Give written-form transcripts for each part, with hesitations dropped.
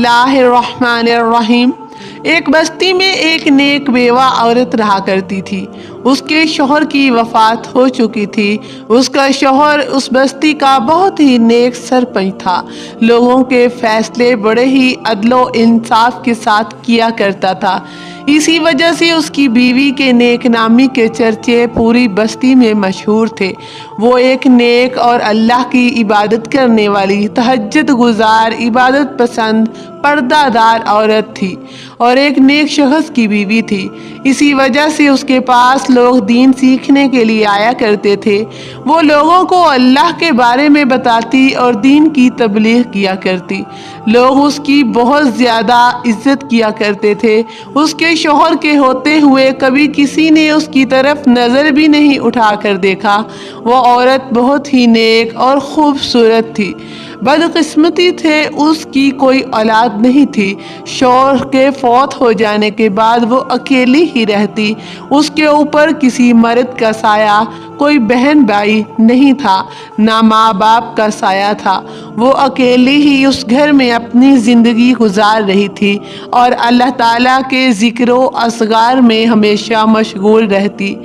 बिस्मिल्लाहिर्रहमानिर्रहीम। एक बस्ती में एक नेक बेवा औरत रहा करती थी। उसके शौहर की वफात हो चुकी थी। उसका शौहर उस बस्ती का बहुत ही नेक सरपंच था। लोगों के फैसले बड़े ही अदलो इंसाफ के साथ किया करता था। इसी वजह से उसकी बीवी के नेक नामी के चर्चे पूरी बस्ती में मशहूर थे। वो एक नेक और अल्लाह की इबादत करने वाली, तहज्जुद गुजार, इबादत पसंद, पर्दादार औरत थी और एक नेक शख्स की बीवी थी। इसी वजह से उसके पास लोग दीन सीखने के लिए आया करते थे। वो लोगों को अल्लाह के बारे में बताती और दीन की तबलीग किया करती। लोग उसकी बहुत ज़्यादा इज्जत किया करते थे। उसके शौहर के होते हुए कभी किसी ने उसकी तरफ नज़र भी नहीं उठा कर देखा। वो औरत बहुत ही नेक और खूबसूरत थी। बदकिस्मती थे उसकी कोई औलाद नहीं थी। शौहर के फौत हो जाने के बाद वो अकेली ही रहती। उसके ऊपर किसी मर्द का साया, कोई बहन भाई नहीं था, ना माँ बाप का साया था। वो अकेली ही उस घर में अपनी ज़िंदगी गुजार रही थी और अल्लाह ताला के ज़िक्र असगार में हमेशा मशगूल रहती।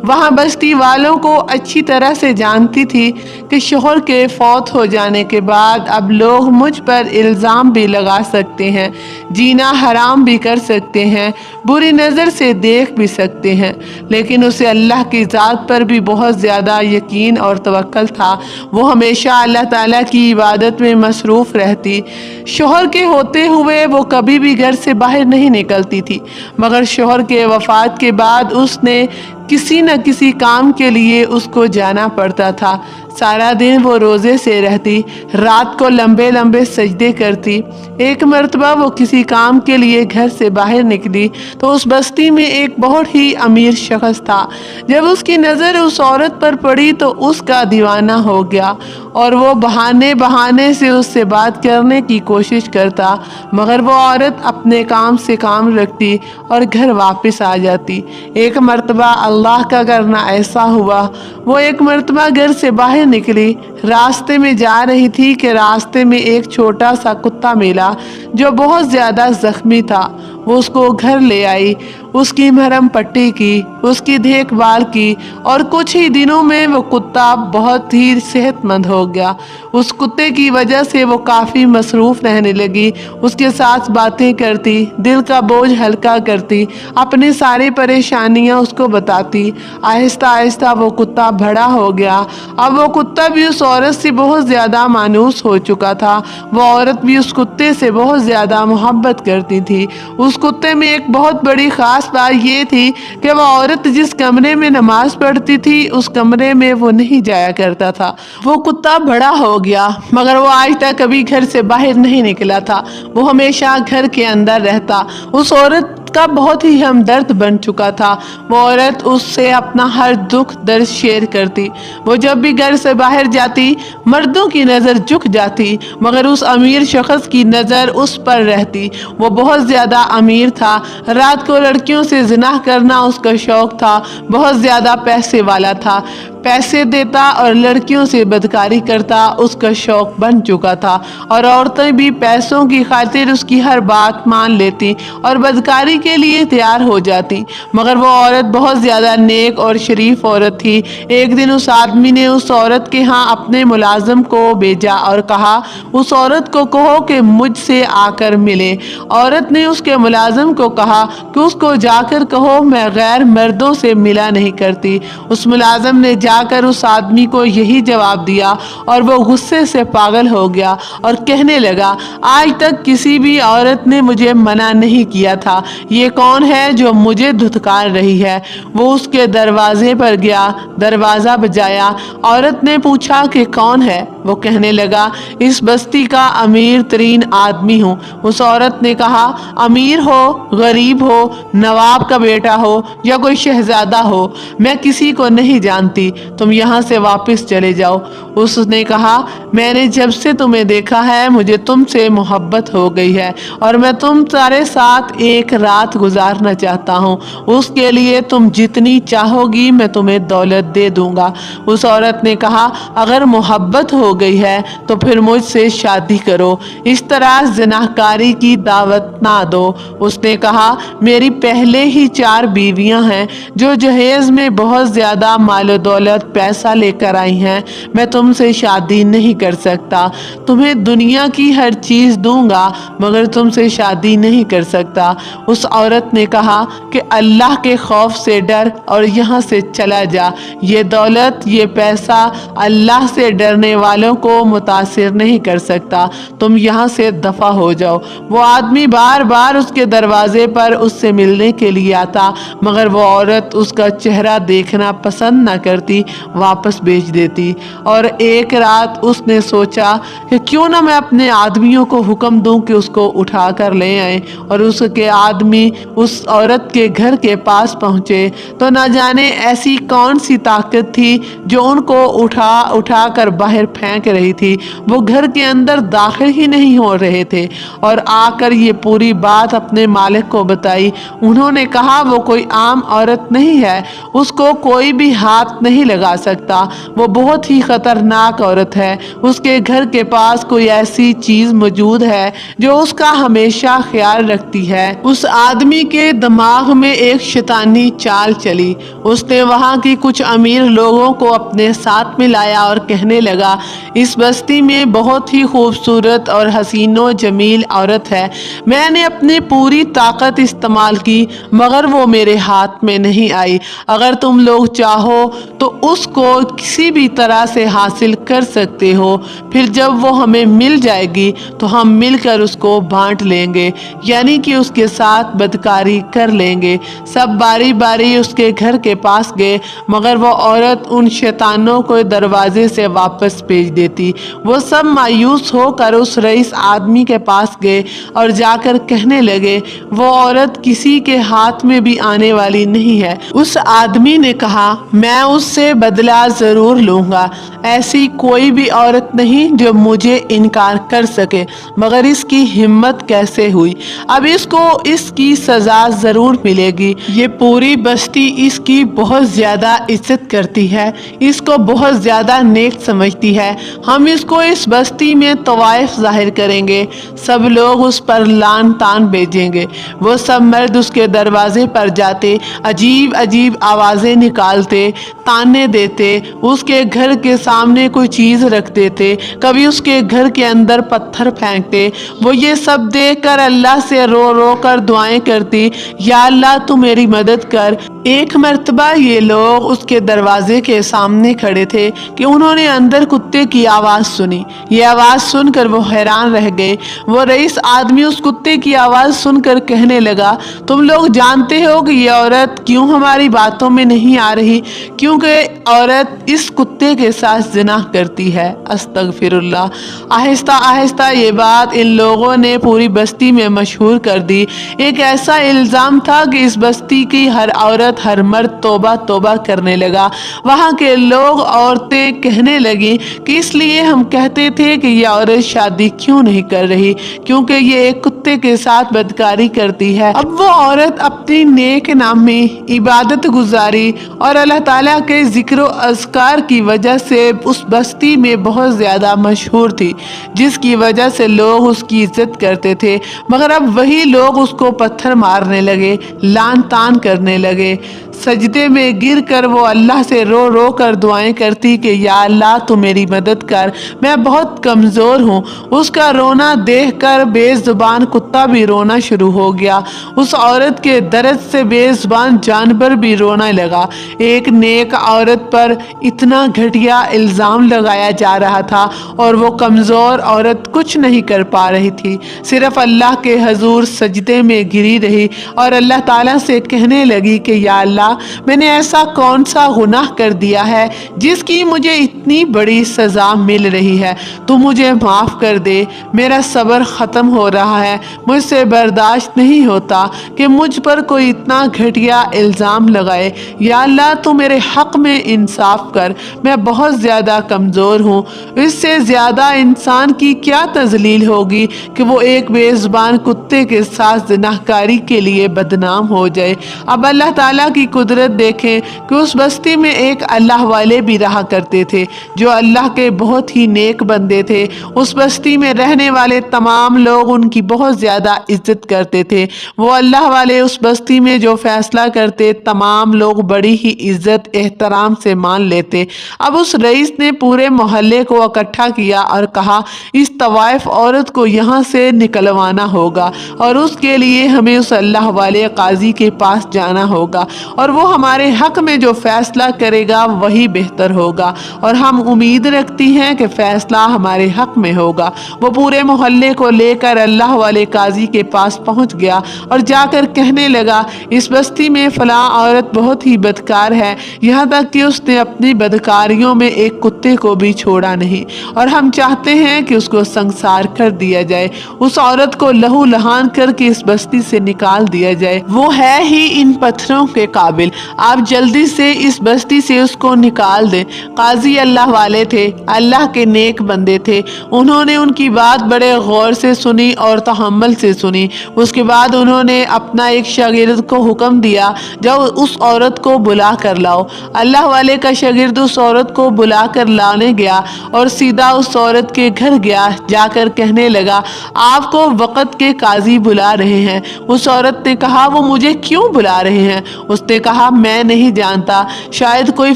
वहाँ बस्ती वालों को अच्छी तरह से जानती थी कि शौहर के फौत हो जाने के बाद अब लोग मुझ पर इल्ज़ाम भी लगा सकते हैं, जीना हराम भी कर सकते हैं, बुरी नज़र से देख भी सकते हैं। लेकिन उसे अल्लाह की ज़ात पर भी बहुत ज़्यादा यकीन और तवक्कुल था। वो हमेशा अल्लाह ताला की इबादत में मसरूफ़ रहती। शौहर के होते हुए वो कभी भी घर से बाहर नहीं निकलती थी, मगर शौहर के वफ़ात के बाद उसने किसी न किसी काम के लिए उसको जाना पड़ता था। सारा दिन वो रोज़े से रहती, रात को लंबे लंबे सजदे करती। एक मर्तबा वो किसी काम के लिए घर से बाहर निकली तो उस बस्ती में एक बहुत ही अमीर शख्स था। जब उसकी नज़र उस औरत पर पड़ी तो उसका दीवाना हो गया और वो बहाने बहाने से उससे बात करने की कोशिश करता, मगर वो औरत अपने काम से काम रखती और घर वापस आ जाती। एक मर्तबा अल्लाह का करना ऐसा हुआ, वो एक मर्तबा घर से बाहर निकली, रास्ते में जा रही थी कि रास्ते में एक छोटा सा कुत्ता मिला जो बहुत ज़्यादा ज़ख्मी था। वो उसको घर ले आई, उसकी मरहम पट्टी की, उसकी देखभाल की और कुछ ही दिनों में वो कुत्ता बहुत ही सेहतमंद हो गया। उस कुत्ते की वजह से वो काफ़ी मसरूफ़ रहने लगी। उसके साथ बातें करती, दिल का बोझ हल्का करती, अपनी सारी परेशानियां उसको बताती। आहिस्ता आहिस्ता वो कुत्ता बड़ा हो गया। अब वो कुत्ता भी उस औरत से बहुत ज़्यादा मायूस हो चुका था। वो औरत भी उस कुत्ते से बहुत ज़्यादा मोहब्बत करती थी। उस कुत्ते में एक बहुत बड़ी ख़ास बात ये थी कि वो औरत जिस कमरे में नमाज पढ़ती थी उस कमरे में वो नहीं जाया करता था। वो कुत्ता बड़ा हो गया मगर वो आज तक कभी घर से बाहर नहीं निकला था। वो हमेशा घर के अंदर रहता। उस औरत का बहुत ही हमदर्द बन चुका था। वो औरत उससे अपना हर दुख दर्द शेयर करती। वो जब भी घर से बाहर जाती मर्दों की नज़र झुक जाती, मगर उस अमीर शख्स की नज़र उस पर रहती। वो बहुत ज़्यादा अमीर था। रात को लड़कियों से जिना करना उसका शौक़ था। बहुत ज़्यादा पैसे वाला था। पैसे देता और लड़कियों से बदकारी करता उसका शौक़ बन चुका था और औरतें भी पैसों की खातिर उसकी हर बात मान लेती और बदकारी के लिए तैयार हो जाती। मगर वो औरत बहुत ज़्यादा नेक और शरीफ औरत थी। एक दिन उस आदमी ने उस औरत के यहाँ अपने मुलाजिम को भेजा और कहा उस औरत को कहो कि मुझसे आकर मिले। औरत ने उसके मुलाजिम को कहा कि उसको जाकर कहो मैं गैर मर्दों से मिला नहीं करती। उस मुलाजिम ने जाकर उस आदमी को यही जवाब दिया और वो गुस्से से पागल हो गया और कहने लगा आज तक किसी भी औरत ने मुझे मना नहीं किया था, ये कौन है जो मुझे धुतकार रही है। वो उसके दरवाजे पर गया, दरवाज़ा बजाया। औरत ने पूछा कि कौन है। वो कहने लगा इस बस्ती का अमीर तरीन आदमी हूँ। उस औरत ने कहा अमीर हो, गरीब हो, नवाब का बेटा हो या कोई शहजादा हो, मैं किसी को नहीं जानती, तुम यहाँ से वापस चले जाओ। उसने कहा मैंने जब से तुम्हें देखा है मुझे तुमसे मोहब्बत हो गई है और मैं तुम्हारे साथ एक रात गुजारना चाहता हूँ। उसके लिए तुम जितनी चाहोगी मैं तुम्हें दौलत दे दूंगा। उस औरत ने कहा अगर मोहब्बत हो हो गई है तो फिर मुझसे शादी करो, इस तरह ज़िनाहकारी की दावत ना दो। उसने कहा, मेरी पहले ही 4 बीवियां हैं जो जहेज में बहुत ज़्यादा माल दौलत पैसा लेकर आई हैं। मैं तुमसे शादी नहीं कर सकता। तुम्हें दुनिया की हर चीज़ दूंगा मगर तुमसे शादी नहीं कर सकता। उस औरत ने कहा कि अल्लाह के खौफ से डर और यहाँ से चला जा। ये दौलत, ये पैसा अल्लाह से डरने वालों को मुतासिर नहीं कर सकता। तुम यहाँ से दफा हो जाओ। वो आदमी बार बार उसके दरवाजे पर उससे मिलने के लिए आता मगर वो औरत उसका चेहरा देखना पसंद न करती, वापस भेज देती। और एक रात उसने सोचा कि क्यों ना मैं अपने आदमियों को हुक्म दूं कि उसको उठा कर ले आए। और उसके आदमी उस औरत के घर के पास पहुंचे तो न जाने ऐसी कौन सी ताकत थी जो उनको उठा कर बाहर फेंक रही थी। वो घर के अंदर दाखिल ही नहीं हो रहे थे और आकर ये पूरी बात अपने मालिक को बताई। उन्होंने कहा, वो कोई आम औरत नहीं है, उसको कोई भी हाथ नहीं लगा सकता। वो बहुत ही खतरनाक औरत है। उसके घर के पास कोई ऐसी चीज मौजूद है जो उसका हमेशा ख्याल रखती है। उस आदमी के दिमाग में एक शैतानी चाल चली। उसने वहाँ की कुछ अमीर लोगों को अपने साथ में लाया और कहने लगा, इस बस्ती में बहुत ही खूबसूरत और हसीनो जमील औरत है। मैंने अपनी पूरी ताकत इस्तेमाल की मगर वो मेरे हाथ में नहीं आई। अगर तुम लोग चाहो तो उसको किसी भी तरह से हासिल कर सकते हो। फिर जब वो हमें मिल जाएगी तो हम मिलकर उसको बांट लेंगे, यानी कि उसके साथ बदकारी कर लेंगे। सब बारी बारी उसके घर के पास गए मगर वो औरत उन शैतानों को दरवाजे से वापस भेज देती। वो सब मायूस होकर उस रईस आदमी के पास गए और जाकर कहने लगे, वो औरत किसी के हाथ में भी आने वाली नहीं है। उस आदमी ने कहा, मैं उससे बदला जरूर लूंगा। ऐसी कोई भी औरत नहीं जो मुझे इनकार कर सके, मगर इसकी हिम्मत कैसे हुई। अब इसको इसकी सजा जरूर मिलेगी। ये पूरी बस्ती इसकी बहुत ज्यादा इज्जत करती है, इसको बहुत ज्यादा नेक समझती है। हम इसको इस बस्ती में तवाइफ जाहिर करेंगे, सब लोग उस पर लान तान भेजेंगे। वो सब मर्द उसके दरवाजे पर जाते, अजीब अजीब आवाजें निकालते, ताने देते, उसके घर के सामने कोई चीज रख देते, कभी उसके घर के अंदर पत्थर फेंकते। वो ये सब देखकर अल्लाह से रो रो कर दुआएं करती, या अल्लाह तू मेरी मदद कर। एक मर्तबा ये लोग उसके दरवाजे के सामने खड़े थे कि उन्होंने अंदर कुत्ते की आवाज़ सुनी। ये आवाज़ सुनकर वो हैरान रह गए। वो रईस आदमी उस कुत्ते की आवाज़ सुनकर कहने लगा, तुम लोग जानते हो कि ये औरत क्यों हमारी बातों में नहीं आ रही? क्योंकि औरत इस कुत्ते के साथ जिना करती है। अस्तगफिरुल्लाह। आहिस्ता आहिस्ता ये बात इन लोगों ने पूरी बस्ती में मशहूर कर दी। एक ऐसा इल्ज़ाम था कि इस बस्ती की हर औरत, हर मर्द तौबा तौबा करने लगा। वहाँ के लोग, औरतें कहने लगी कि इसलिए हम कहते थे कि ये औरत शादी क्यों नहीं कर रही, क्योंकि ये एक कुत्ते के साथ बदकारी करती है। अब वो औरत अपनी नेक नामी इबादत गुजारी और अल्लाह ताला के जिक्र अज़कार की वजह से उस बस्ती में बहुत ज़्यादा मशहूर थी, जिसकी वजह से लोग उसकी इज्जत करते थे। मगर अब वही लोग उसको पत्थर मारने लगे, लान तान करने लगे। सजदे में गिर कर वो अल्लाह से रो रो कर दुआएं करती कि या अल्लाह तू मेरी मदद कर, मैं बहुत कमज़ोर हूँ। उसका रोना देखकर बेज़ुबान कुत्ता भी रोना शुरू हो गया। उस औरत के दर्द से बेज़ुबान जानवर भी रोने लगा। एक नेक औरत पर इतना घटिया इल्ज़ाम लगाया जा रहा था और वो कमज़ोर औरत कुछ नहीं कर पा रही थी, सिर्फ अल्लाह के हजूर सजदे में गिरी रही और अल्लाह ताला से कहने लगी कि या अल्लाह, मैंने ऐसा कौन सा गुनाह कर दिया है जिसकी मुझे इतनी बड़ी सज़ा मिल रही है। तू मुझे माफ़ कर दे, मेरा सब्र ख़त्म हो रहा है। मुझसे बर्दाश्त नहीं होता कि मुझ पर कोई इतना घटिया इल्ज़ाम लगाए। या अल्लाह तू मेरे हक़ में इंसाफ कर, मैं बहुत ज़्यादा कमज़ोर हूँ। इससे ज़्यादा इंसान की क्या तजलील होगी कि वो एक बेज़ुबान कुत्ते के साथ ज़िनाहकारी के लिए बदनाम हो जाए। अब अल्लाह ताला की कुदरत देखें कि उस बस्ती में एक अल्लाह वाले भी रहा करते थे जो अल्लाह के बहुत ही नेक बंदे थे। उस बस्ती में रहने वाले तमाम लोग उनकी बहुत ज़्यादा इज्जत करते थे। वो अल्लाह वाले उस बस्ती में जो फैसला करते तमाम लोग बड़ी ही इज्जत एहतराम से मान लेते। अब उस रईस ने पूरे मोहल्ले को इकट्ठा किया और कहा, इस तवाइफ औरत को यहाँ से निकलवाना होगा और उसके लिए हमें उस अल्लाह वाले काजी के पास जाना होगा और वो हमारे हक में जो फैसला करेगा वही बेहतर होगा और हम उम्मीद रखती हैं कि फैसला हमारे हक में होगा। वो पूरे मोहल्ले को लेकर अल्लाह वाले काजी के पास पहुंच गया और जाकर कहने लगा, इस बस्ती में फलां औरत बहुत ही बदकार है, यहाँ तक कि उसने अपनी बदकारियों में एक कुत्ते को भी छोड़ा नहीं और हम चाहते हैं कि उसको संसार कर दिया जाए। उस औरत को लहू लहान करके इस बस्ती से निकाल दिया जाए। वो है ही इन पत्थरों के काबिल, आप जल्दी से इस बस्ती से उसको निकाल दें। काजी अल्लाह वाले थे, अल्लाह के नेक बंदे थे। उन्होंने उनकी बात बड़े गौर से सुनी और तहम्मुल से सुनी। उसके बाद उन्होंने अपना एक शागिर्द को हुक्म दिया, जाओ उस औरत को बुला कर लाओ। अल्लाह वाले का शागिर्द उस औरत को बुला कर लाने गया और सीधा उस औरत के घर गया। जाकर कहने लगा, आपको वक़्त के काजी बुला रहे हैं। उस औरत ने कहा, वो मुझे क्यों बुला रहे हैं? उसने कहा, मैं नहीं जानता, शायद कोई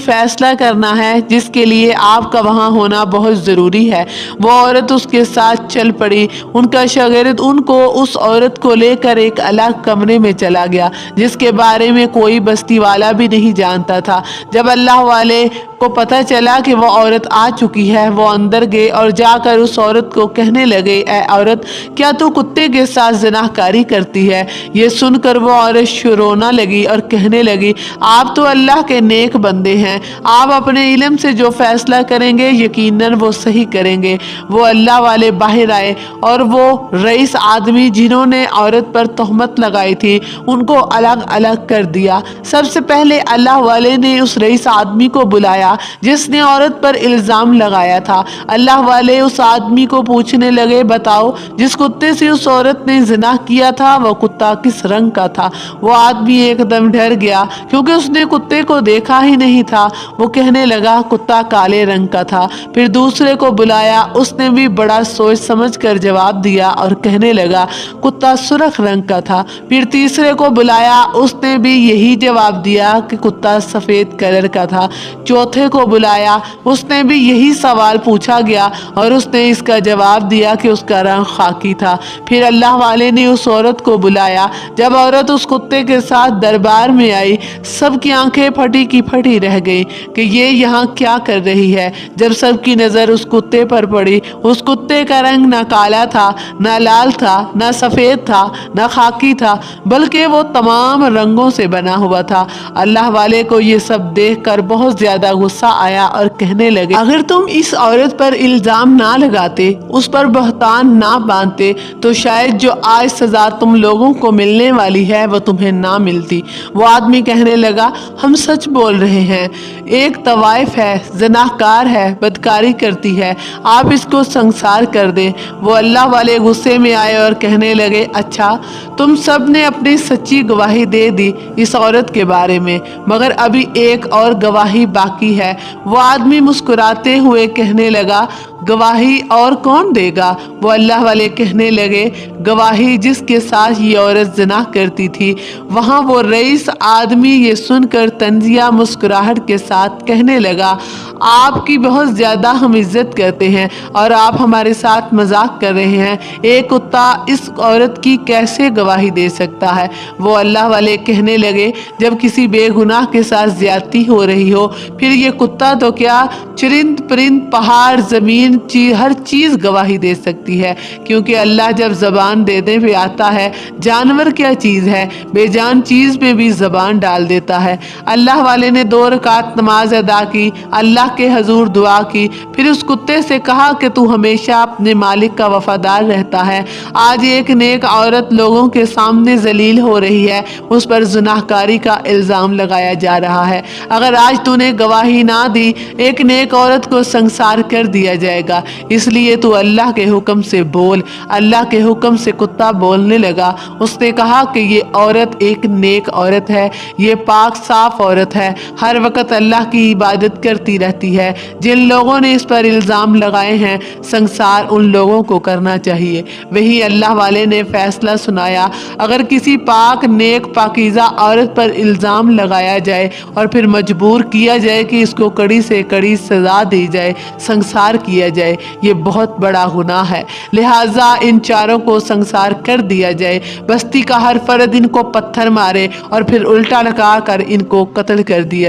फैसला करना है जिसके लिए आपका वहाँ होना बहुत ज़रूरी है। वो औरत उसके साथ चल पड़ी। उनका शागिर्द उनको उस औरत को लेकर एक अलग कमरे में चला गया जिसके बारे में कोई बस्ती वाला भी नहीं जानता था। जब अल्लाह वाले को पता चला कि वो औरत आ चुकी है, वो अंदर गए और जाकर उस औरत को कहने लगे, ऐ औरत, क्या तू कुत्ते के साथ ज़िनाहकारी करती है? ये सुनकर वो औरत रोना लगी और कहने लगी, आप तो अल्लाह के नेक बंदे हैं, आप अपने इल्म से जो फैसला करेंगे यकीनन वो सही करेंगे। वो अल्लाह वाले बाहर आए और वो रईस आदमी जिन्होंने औरत पर तोहमत लगाई थी उनको अलग अलग कर दिया। सबसे पहले अल्लाह वाले ने उस रईस आदमी को बुलाया जिसने औरत पर इल्ज़ाम लगाया था। अल्लाह वाले उस आदमी को पूछने लगे, बताओ जिस कुत्ते से उस औरत ने जिना किया था वो कुत्ता किस रंग का था? वो आदमी एकदम डर गया क्योंकि उसने कुत्ते को देखा ही नहीं था। वो कहने लगा, कुत्ता काले रंग का था। फिर दूसरे को बुलाया, उसने भी बड़ा सोच समझ कर जवाब दिया और कहने लगा, कुत्ता सुर्ख रंग का था। फिर तीसरे को बुलाया, उसने भी यही जवाब दिया कि कुत्ता सफ़ेद कलर का था। चौथे को बुलाया, उसने भी यही सवाल पूछा गया और उसने इसका जवाब दिया कि उसका रंग खाकी था। फिर अल्लाह वाले ने उस औरत को बुलाया। जब औरत उस कुत्ते के साथ दरबार में आई, सबकी आंखें फटी की फटी रह गई कि ये यहाँ क्या कर रही है। जब सबकी नज़र उस कुत्ते पर पड़ी, उस कुत्ते का रंग ना काला था, ना लाल था, ना सफ़ेद था, ना खाकी था, बल्कि वो तमाम रंगों से बना हुआ था। अल्लाह वाले को ये सब देखकर बहुत ज़्यादा गुस्सा आया और कहने लगे, अगर तुम इस औरत पर इल्ज़ाम ना लगाते, उस पर बहतान ना बांधते, तो शायद जो आज सज़ा तुम लोगों को मिलने वाली है वो तुम्हें ना मिलती। वो आदमी कहने लगा, हम सच बोल रहे हैं, एक तवाइफ है, ज़नाहकार है, बदकारी करती है, आप इसको संसार कर दें। वो अल्लाह वाले गुस्से में आए और कहने लगे, अच्छा तुम सब ने अपनी सच्ची गवाही दे दी इस औरत के बारे में, मगर अभी एक और गवाही बाकी है। वो आदमी मुस्कुराते हुए कहने लगा, गवाही और कौन देगा? वो अल्लाह वाले कहने लगे, गवाही जिसके साथ ये औरत ज़िना करती थी। वहाँ वो रईस आदमी ये सुनकर तंजिया मुस्कुराहट के साथ कहने लगा, आपकी बहुत ज़्यादा हम इज्जत करते हैं और आप हमारे साथ मजाक कर रहे हैं। एक कुत्ता इस औरत की कैसे गवाही दे सकता है? वो अल्लाह वाले कहने लगे, जब किसी बेगुनाह के साथ ज्यादती हो रही हो, फिर ये कुत्ता तो क्या, चरिंद परिंद, पहाड़, ज़मीन, हर चीज़ गवाही दे सकती है, क्योंकि अल्लाह जब ज़बान देने पे आता है, जानवर क्या चीज़ है, बेजान चीज़ पे भी ज़बान डाल देता है। अल्लाह वाले ने 2 रकात नमाज अदा की, अल्लाह के हजूर दुआ की, फिर उस कुत्ते से कहा कि तू हमेशा अपने मालिक का वफादार रहता है। आज एक नेक औरत लोगों के सामने जलील हो रही है, उस पर जुनाहकारी का इल्ज़ाम लगाया जा रहा है। अगर आज तूने गवाही ना दी, एक नेक औरत को संसार कर दिया जाएगा। इसलिए तू अल्लाह के हुक्म से बोल। अल्लाह के हुक्म से कुत्ता बोलने लगा। उसने कहा कि ये औरत एक नेक औरत है, ये पाक साफ औरत है, हर वक्त अल्लाह की इबादत करती रहती है। जिन लोगों ने इस पर इल्ज़ाम लगाए हैं, संसार उन लोगों को करना चाहिए। वही अल्लाह वाले ने फैसला सुनाया, अगर किसी पाक नेक पाकीज़ा औरत पर इल्ज़ाम लगाया जाए और फिर मजबूर किया जाए कि इसको कड़ी से कड़ी सज़ा दी जाए, संसार किया जाए, ये बहुत बड़ा गुनाह है। लिहाजा इन चारों को संसार कर दिया जाए। बस्ती का हर फर्द इनको पत्थर मारे और फिर उल्टा लगा कर इनको कत्ल कर दिया